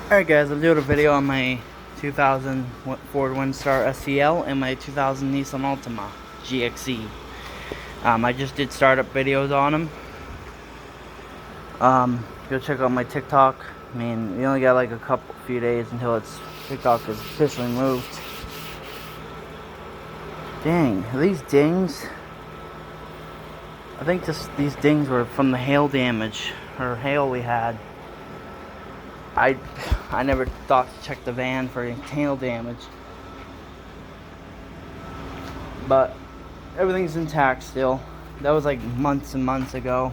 Alright guys, I'm doing a video on my 2000 Ford Windstar SEL and my 2000 Nissan Altima GXE. I just did startup videos on them. Go check out my TikTok. I mean, we only got like a few days until TikTok is officially moved. Dang, are these dings? I think these dings were from the hail damage, or hail we had. I never thought to check the van for any hail damage, but everything's intact still. That was like months and months ago.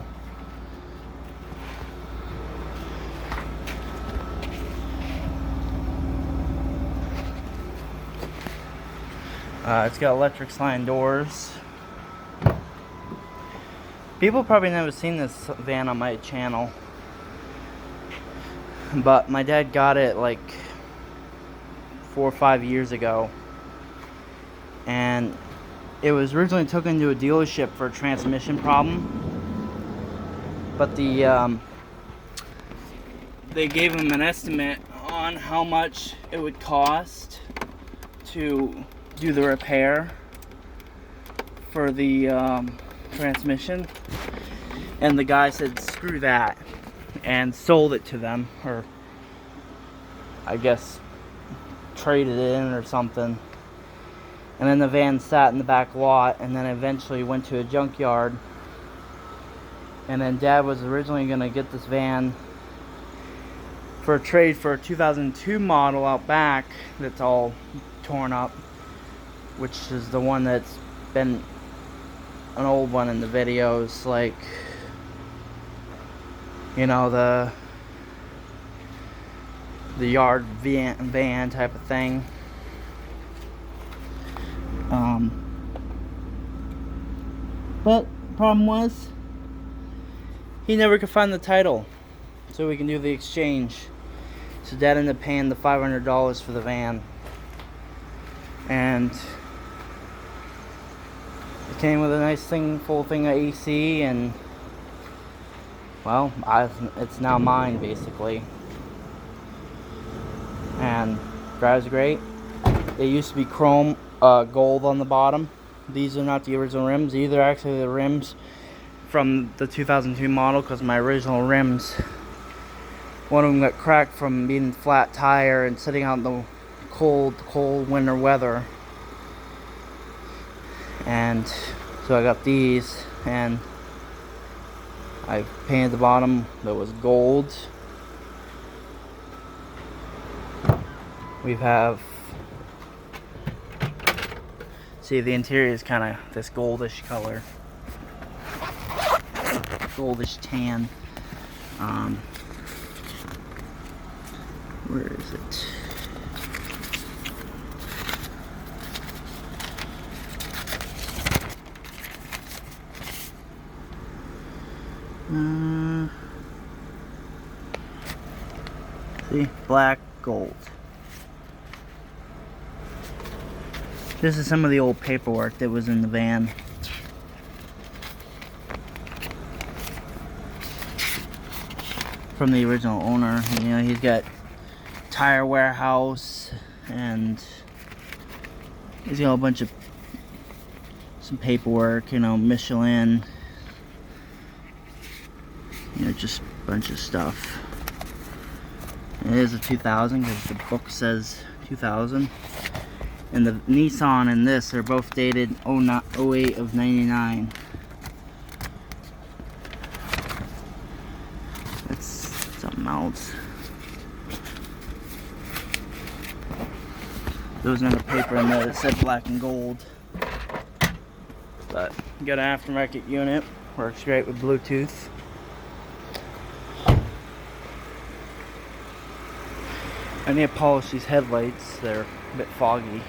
It's got electric sliding doors. People probably never seen this van on my channel, but my dad got it like 4 or 5 years ago, and it was originally taken to a dealership for a transmission problem, but they gave him an estimate on how much it would cost to do the repair for the transmission, and the guy said screw that and sold it to them, or I guess traded it in or something. And then the van sat in the back lot, and then eventually went to a junkyard. And then Dad was originally going to get this van for a trade for a 2002 model out back that's all torn up, which is the one that's been an old one in the videos, like, you know, the yard van type of thing. But problem was, he never could find the title, so we can do the exchange. So Dad ended up paying the $500 for the van, and it came with a nice full thing of AC, and well, it's now mine basically, and drives great. It used to be chrome gold on the bottom. These are not the original rims. These are actually the rims from the 2002 model, because my original rims, one of them got cracked from being flat tire and sitting out in the cold winter weather. And so I got these, and I painted the bottom that was gold. See, the interior is kind of this goldish color, goldish tan. Where is it? See, black, gold. This is some of the old paperwork that was in the van. From the original owner. You know, he's got tire warehouse, and he's got a bunch of some paperwork, you know, Michelin, you know, just a bunch of stuff. It is a 2000 because the book says 2000. And the Nissan and this are both dated 08 of 99. That's something else. There was another paper in there that said black and gold. But got an aftermarket unit. Works great with Bluetooth. I need to polish these headlights. They're a bit foggy.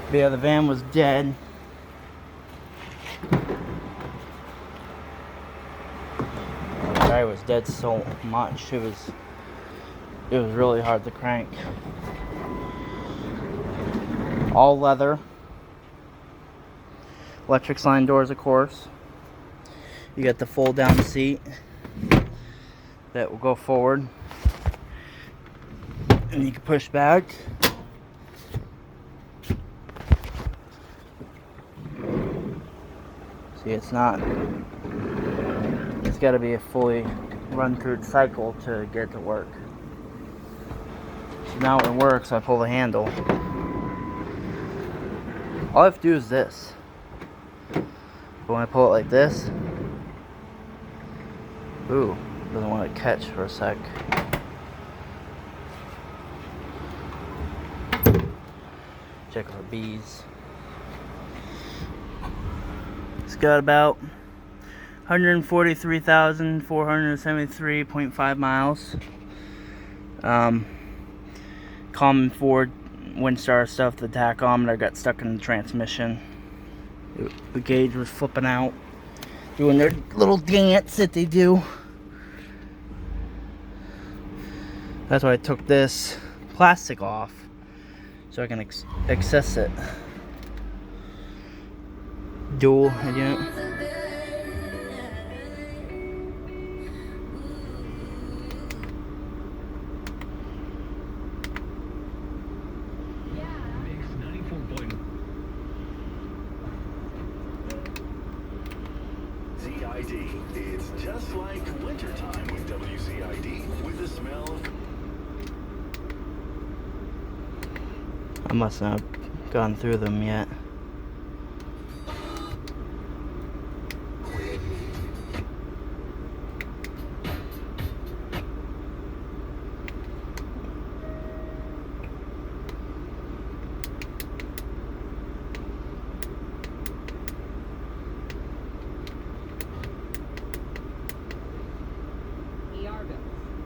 But yeah, the van was dead. The guy was dead so much. It was really hard to crank. All leather. Electric sliding doors, of course. You got the fold down seat that will go forward, and you can push back. See, it's got to be a fully run through cycle to get it to work. So now it works, I pull the handle. All I have to do is this. But when I pull it like this, ooh, doesn't want to catch for a sec. Check for bees. It's got about 143,473.5 miles. Common Ford windstar stuff. The tachometer got stuck in the transmission. The gauge was flipping out, doing their little dance that they do. That's why I took this plastic off, so I can access it. Dual, you know. It's just like wintertime with WCID, with the smell of... I must not have gone through them yet.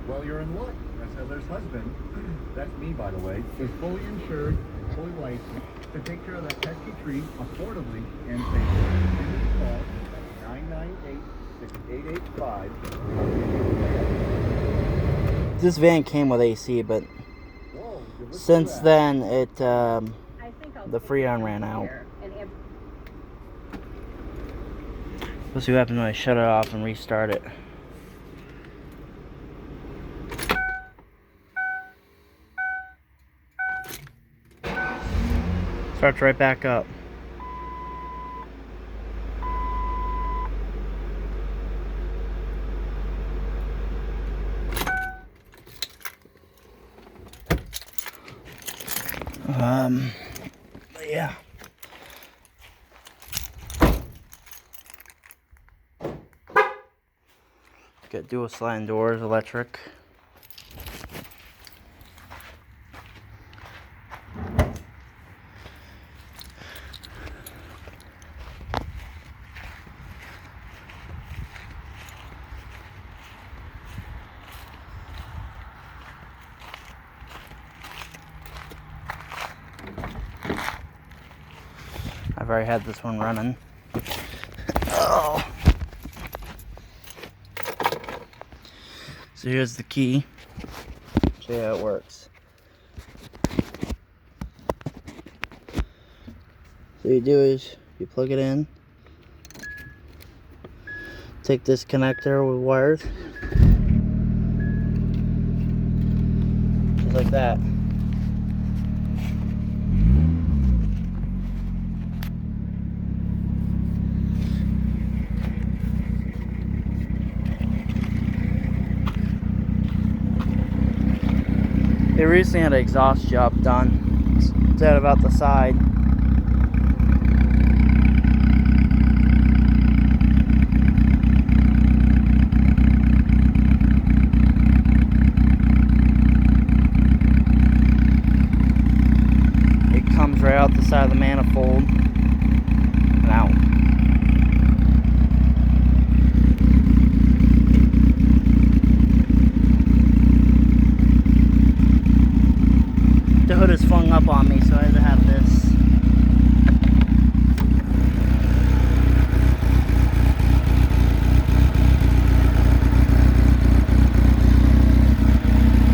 Well, you're in luck. That's Heather's husband. That's me, by the way. Is fully insured, fully licensed to take care of that pesky tree affordably and safely. Give us a call at 998-6885. This van came with AC, but since then the Freon ran out. We'll see what happens when I shut it off and restart it. Starts right back up. But yeah. Got dual sliding doors, electric. I've already had this one running. Oh. So here's the key. Show you how it works. So you do is you plug it in. Take this connector with wires. Just like that. They recently had an exhaust job done. It's at about the side. It comes right out the side of the manifold and out. The hood is flung up on me, so I had to have this.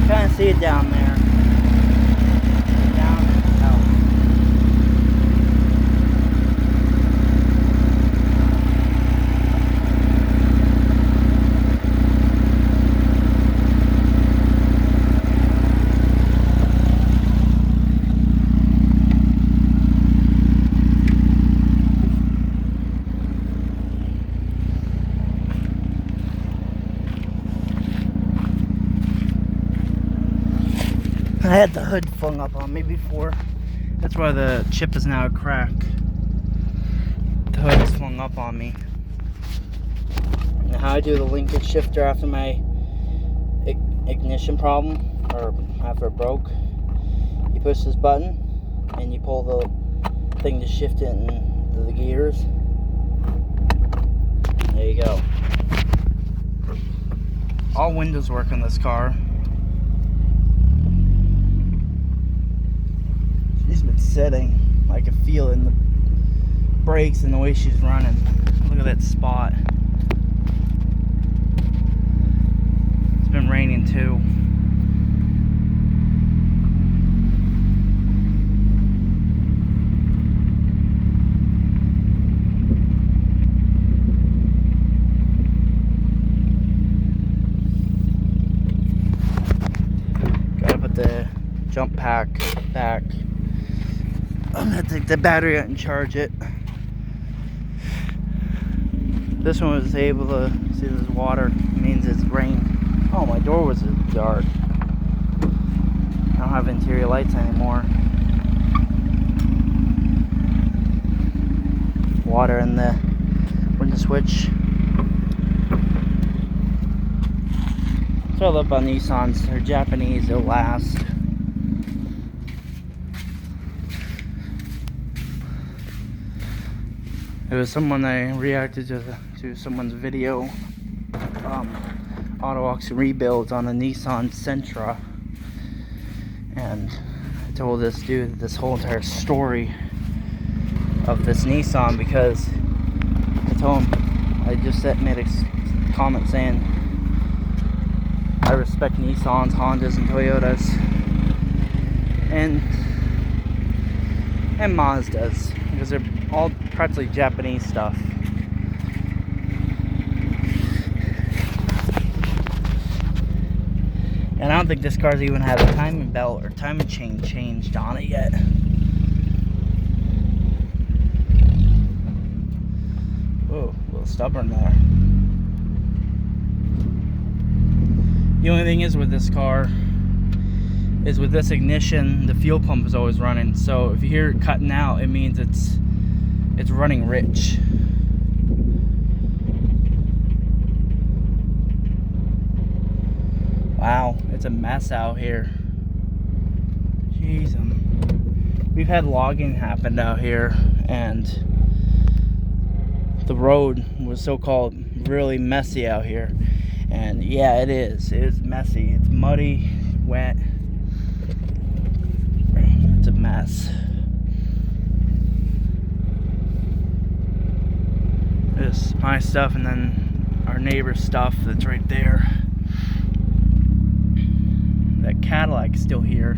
Kind of see it down there. Down, out. I had the hood flung up on me before. That's why the chip is now a crack. The hood's flung up on me. Now how I do the linkage shifter after my ignition problem, or after it broke, you push this button and you pull the thing to shift it into the gears. There you go. All windows work on this car. She's been sitting. I can feel it in the brakes and the way she's running. Look at that spot. It's been raining too. Gotta put the jump pack back. I'm gonna take the battery out and charge it. This one was able to see this water, means it's rain. Oh, my door was dark. I don't have interior lights anymore. Water in the window switch. So I love about Nissans. They're Japanese, they'll last. It was someone I reacted to someone's video, auto auction rebuilds on a Nissan Sentra, and I told this dude this whole entire story of this Nissan because I told him, I just made a comment saying I respect Nissans, Hondas, and Toyotas, and Mazdas, because they're all practically Japanese stuff. And I don't think this car's even had a timing belt or timing chain changed on it yet. Oh, a little stubborn there. The only thing is with this car is with this ignition, the fuel pump is always running. So if you hear it cutting out, it means it's running rich. Wow, it's a mess out here. Jeez, we've had logging happen out here, and the road was so-called really messy out here. And yeah, it is. It is messy. It's muddy, wet. It's a mess. This is my stuff, and then our neighbor's stuff that's right there. That Cadillac's still here.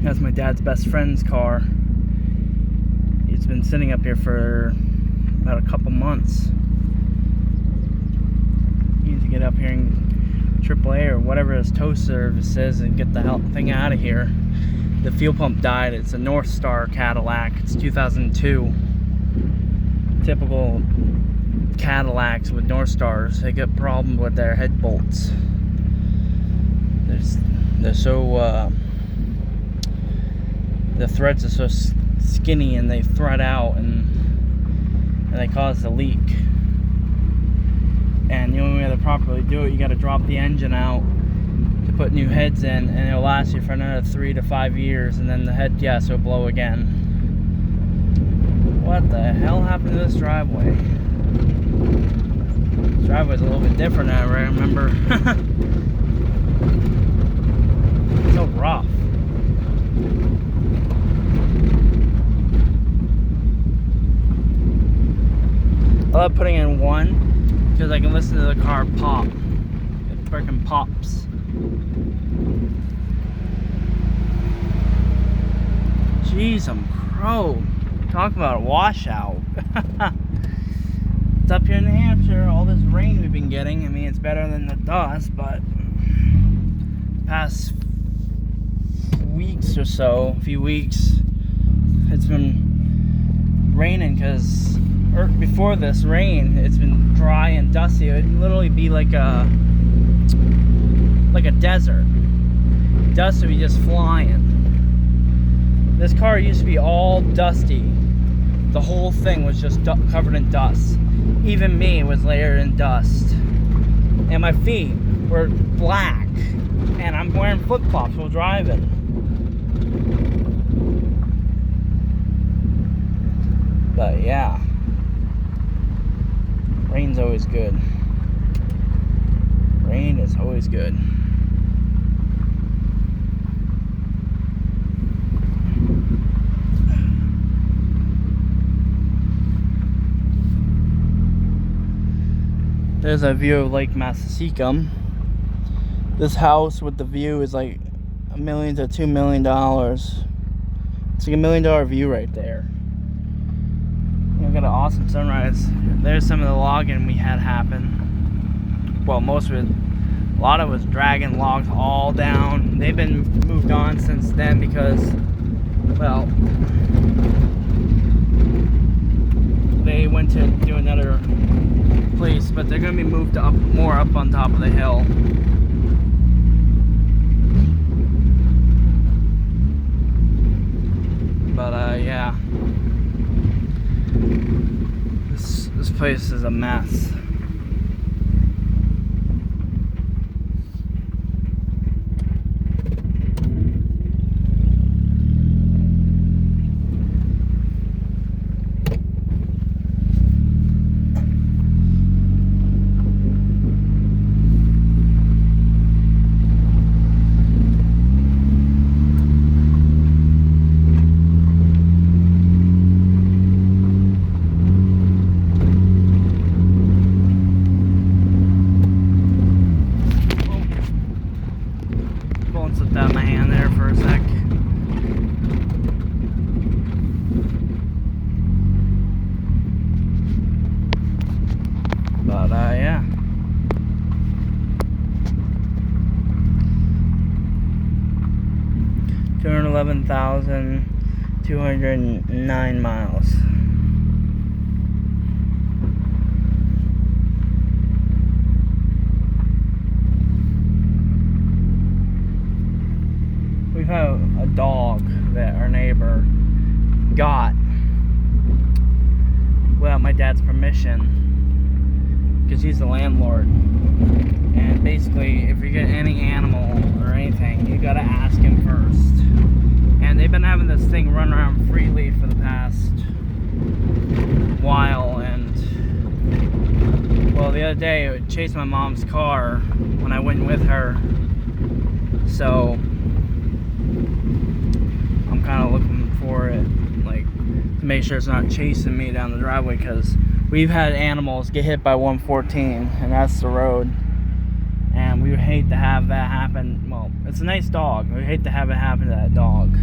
That's my dad's best friend's car. It's been sitting up here for about a couple months. He needs to get up here and AAA or whatever his tow service is and get the thing out of here. The fuel pump died. It's a North Star Cadillac. It's 2002. Typical Cadillacs with North Stars, they get problems with their head bolts. They're so the threads are so skinny and they thread out and they cause a leak. And the only way to properly do it, you got to drop the engine out to put new heads in, and it'll last you for another 3 to 5 years, and then the head gas will blow again. What the hell happened to this driveway? This driveway's a little bit different now, right? I remember. It's so rough. I love putting in one because I can listen to the car pop. It freaking pops. Jeez, I'm crow. Talk about a washout. It's up here in New Hampshire, all this rain we've been getting. I mean, it's better than the dust, but past weeks or so, a few weeks, it's been raining because before this rain, it's been dry and dusty. It'd literally be like a desert. dust would be just flying. This car used to be all dusty. The whole thing was just covered in dust. Even me was layered in dust. And my feet were black. And I'm wearing flip-flops while driving. But yeah. Rain's always good. Rain is always good. There's a view of Lake Massasecum. This house with the view is like $1 million to $2 million. It's like $1 million view right there. We got an awesome sunrise. There's some of the logging we had happen. Well, most of it, a lot of it was dragging logs all down. They've been moved on since then because, well, they went to do another place, but they're going to be moved up more up on top of the hill. But yeah, this place is a mess. Slipped out of my hand there for a sec. But yeah. $211,209 miles. We have a dog that our neighbor got without my dad's permission, because he's the landlord. And basically, if you get any animal or anything, you gotta ask him first. And they've been having this thing run around freely for the past while. And well, the other day it chased my mom's car when I went with her. So I'm kind of looking for it, like, to make sure it's not chasing me down the driveway, because we've had animals get hit by 114, and that's the road, and we would hate to have that happen. Well, it's a nice dog. We hate to have it happen to that dog,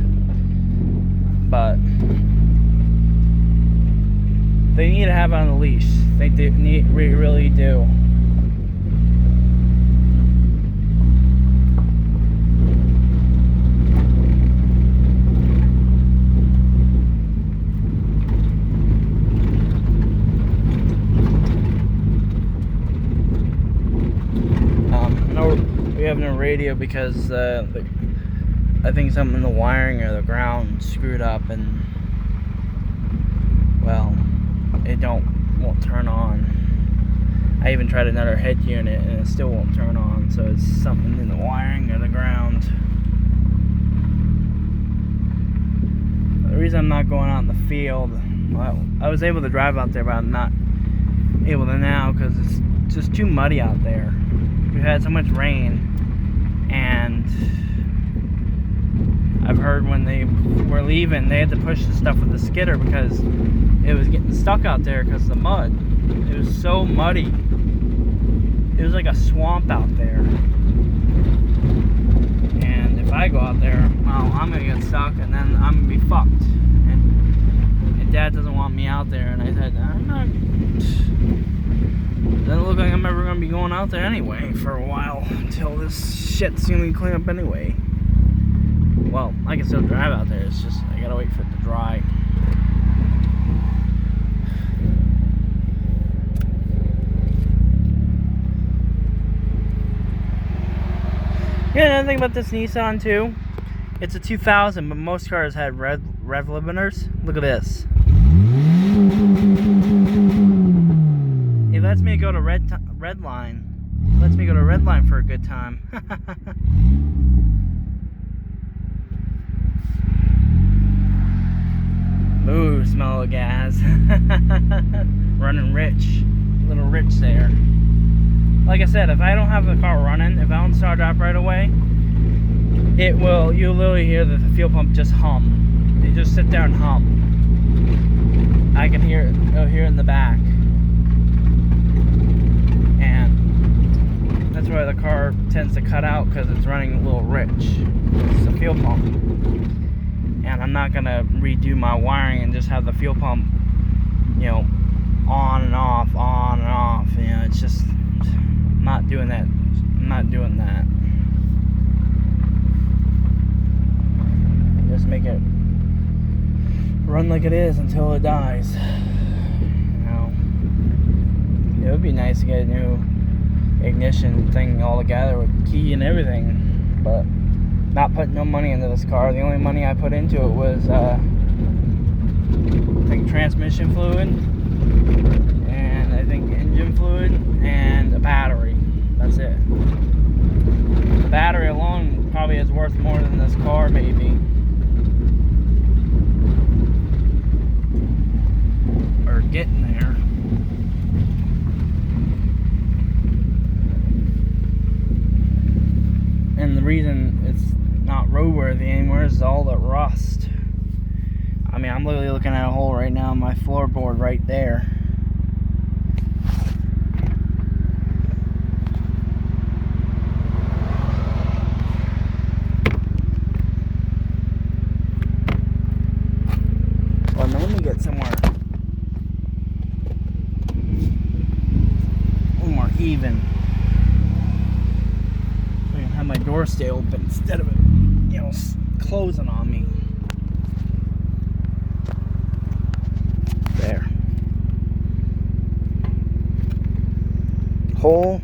but they need to have it on a leash. They really do. We have no radio because I think something in the wiring or the ground screwed up, and well, it won't turn on. I even tried another head unit and it still won't turn on, so it's something in the wiring or the ground. The reason I'm not going out in the field, well, I was able to drive out there, but I'm not able to now because it's just too muddy out there. We had so much rain, and I've heard when they were leaving, they had to push the stuff with the skidder because it was getting stuck out there because of the mud. It was so muddy. It was like a swamp out there. And if I go out there, well, I'm gonna get stuck, and then I'm gonna be fucked. And Dad doesn't want me out there, and I said, I'm not. Doesn't look like I'm ever going to be going out there anyway for a while until this shit's going to be cleaned up anyway. Well, I can still drive out there. It's just I got to wait for it to dry. Yeah, another thing about this Nissan too, it's a 2000, but most cars had rev limiters. Look at this. It lets me go to red line. Lets me go to red line for a good time. Ooh, smell of gas. Running rich. A little rich there. Like I said, if I don't have the car running, if I don't start up right away, it will, you'll literally hear the fuel pump just hum. You just sit there and hum. I can hear it, you'll hear it in the back. And that's why the car tends to cut out, because it's running a little rich. It's the fuel pump. And I'm not gonna redo my wiring and just have the fuel pump, you know, on and off, on and off. You know, it's just, I'm not doing that. I'm not doing that. Just make it run like it is until it dies. You know, it would be nice to get a new ignition thing all together with key and everything, but not putting no money into this car. The only money I put into it was I think transmission fluid, and I think engine fluid, and a battery. That's it. The battery alone probably is worth more than this car, maybe. Or getting there. And the reason it's not roadworthy anymore is all the rust. I mean, I'm literally looking at a hole right now in my floorboard right there. Well, now let me get somewhere a little more even. So I can have my door stay open instead of it, you know, closing on me. There. Hole.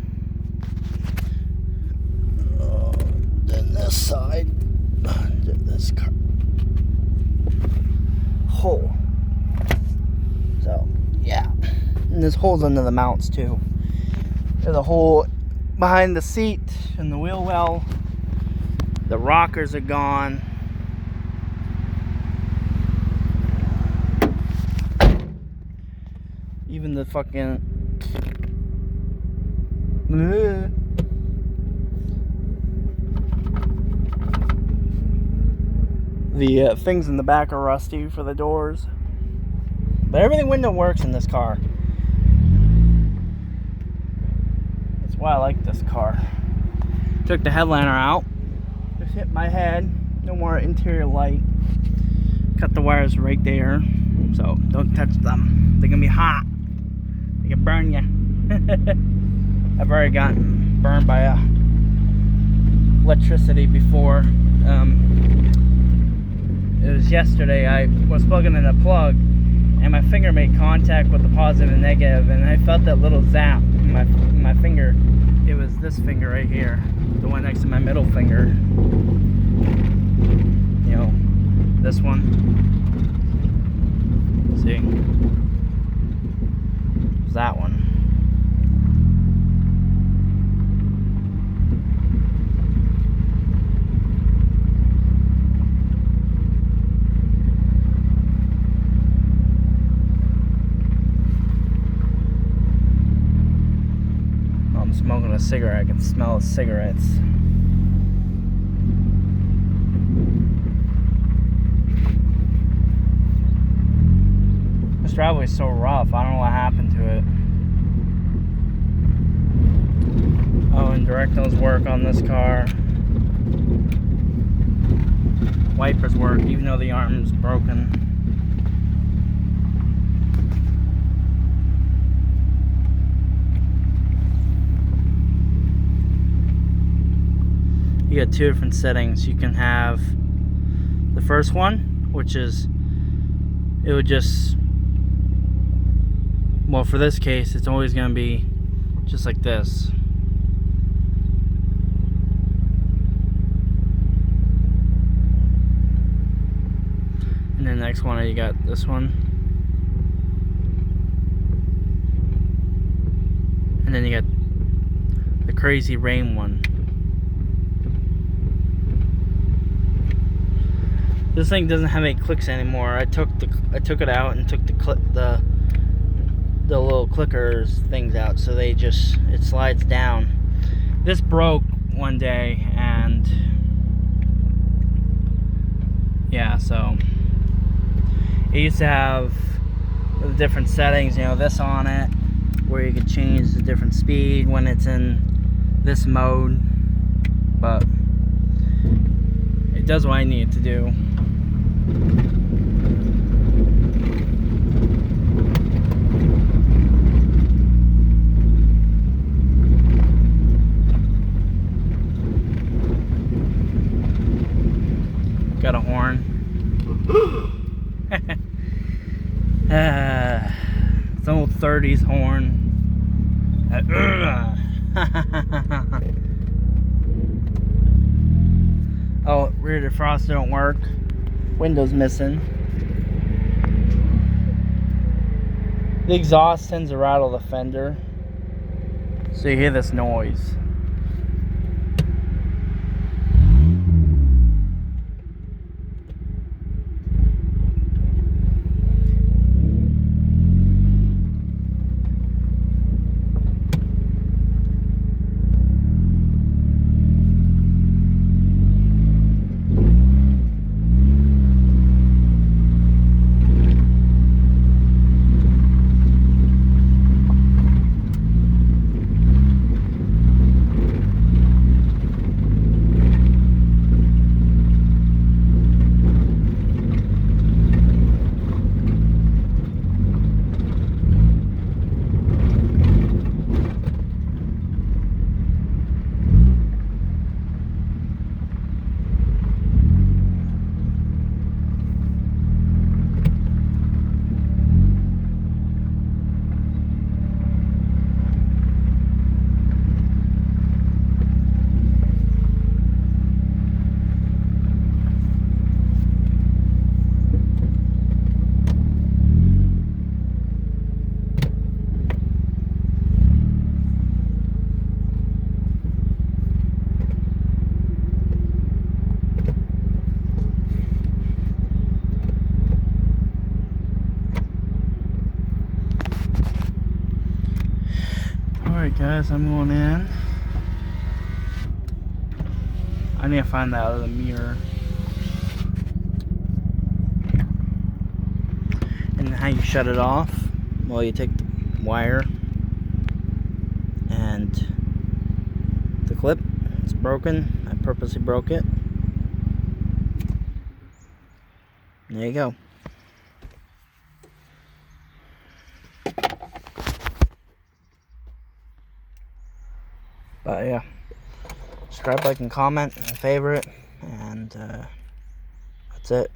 Then this side. This car. Hole. So, yeah. And there's holes under the mounts too. There's a hole behind the seat and the wheel well. The rockers are gone. Even the fucking the things in the back are rusty for the doors. But everything window works in this car. That's why I like this car. Took the headliner out. Just hit my head. No more interior light. Cut the wires right there. So don't touch them. They're gonna be hot. They can burn you. I've already gotten burned by electricity before. It was yesterday. I was plugging in a plug, and my finger made contact with the positive and negative, and I felt that little zap in my finger. It was this finger right here, the one next to my middle finger. You know, this one. See? It's that one. I'm smoking a cigarette. I can smell the cigarettes. This driveway is so rough. I don't know what happened to it. Oh, and directionals work on this car. Wipers work, even though the arm's broken. You got two different settings. You can have the first one, which is, it would just, well, for this case, it's always going to be just like this. the next one you got this one. And then you got the crazy rain one. This thing doesn't have any clicks anymore. I took it out and took the little clickers things out, so it slides down. This broke one day, and yeah, so it used to have the different settings, you know, this on it, where you could change the different speed when it's in this mode, but it does what I need it to do. Got a horn. It's an old 30s horn. Oh, rear defrost don't work. Windows missing. The exhaust tends to rattle the fender, so you hear this noise. Alright guys, I'm going in. I need to find that other mirror. And how you shut it off? Well, you take the wire and the clip. It's broken. I purposely broke it. There you go. But yeah, subscribe, like, and comment, and favorite, and that's it.